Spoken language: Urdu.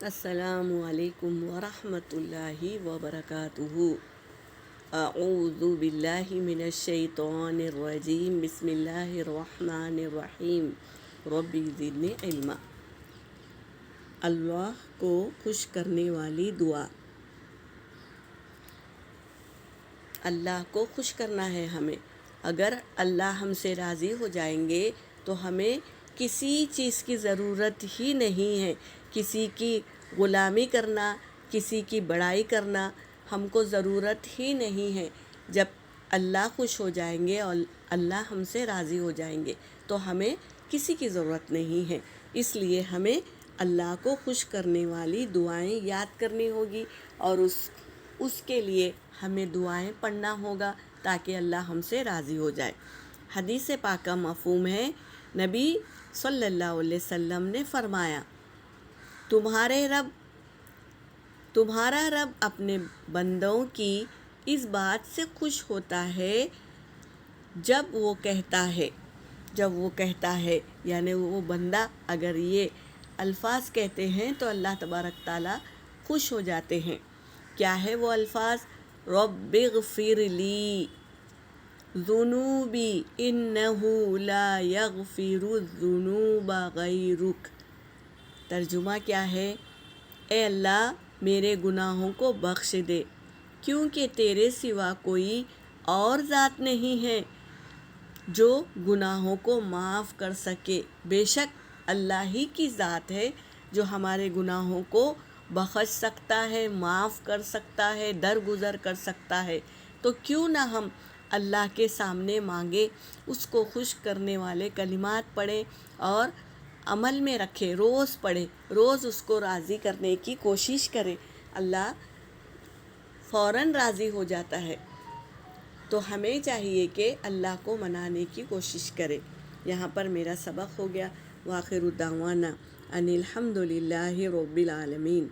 السلام علیکم ورحمۃ اللہ وبرکاتہ۔ اعوذ باللہ من الشیطان الرجیم، بسم اللہ الرحمن الرحیم، رب زدنی علما۔ اللہ کو خوش کرنے والی دعا۔ اللہ کو خوش کرنا ہے ہمیں۔ اگر اللہ ہم سے راضی ہو جائیں گے تو ہمیں کسی چیز کی ضرورت ہی نہیں ہے۔ کسی کی غلامی کرنا، کسی کی بڑائی کرنا ہم کو ضرورت ہی نہیں ہے۔ جب اللہ خوش ہو جائیں گے اور اللہ ہم سے راضی ہو جائیں گے تو ہمیں کسی کی ضرورت نہیں ہے۔ اس لیے ہمیں اللہ کو خوش کرنے والی دعائیں یاد کرنی ہوگی اور اس کے لیے ہمیں دعائیں پڑھنا ہوگا تاکہ اللہ ہم سے راضی ہو جائے۔ حدیث پاک کا مفہوم ہے، نبی صلی اللہ علیہ وسلم نے فرمایا، تمہارا رب اپنے بندوں کی اس بات سے خوش ہوتا ہے جب وہ کہتا ہے یعنی وہ بندہ اگر یہ الفاظ کہتے ہیں تو اللہ تبارک تعالیٰ خوش ہو جاتے ہیں۔ کیا ہے وہ الفاظ؟ رب اغفر لی ذنوبی انہ لا یغفر الذنوب غیرک۔ ترجمہ کیا ہے؟ اے اللہ میرے گناہوں کو بخش دے، کیونکہ تیرے سوا کوئی اور ذات نہیں ہے جو گناہوں کو معاف کر سکے۔ بے شک اللہ ہی کی ذات ہے جو ہمارے گناہوں کو بخش سکتا ہے، معاف کر سکتا ہے، درگزر کر سکتا ہے۔ تو کیوں نہ ہم اللہ کے سامنے مانگے، اس کو خوش کرنے والے کلمات پڑھیں اور عمل میں رکھے، روز پڑھے، روز اس کو راضی کرنے کی کوشش کرے۔ اللہ فوراً راضی ہو جاتا ہے، تو ہمیں چاہیے کہ اللہ کو منانے کی کوشش کرے۔ یہاں پر میرا سبق ہو گیا۔ وآخر دعوانا ان الحمد للہ رب العالمین۔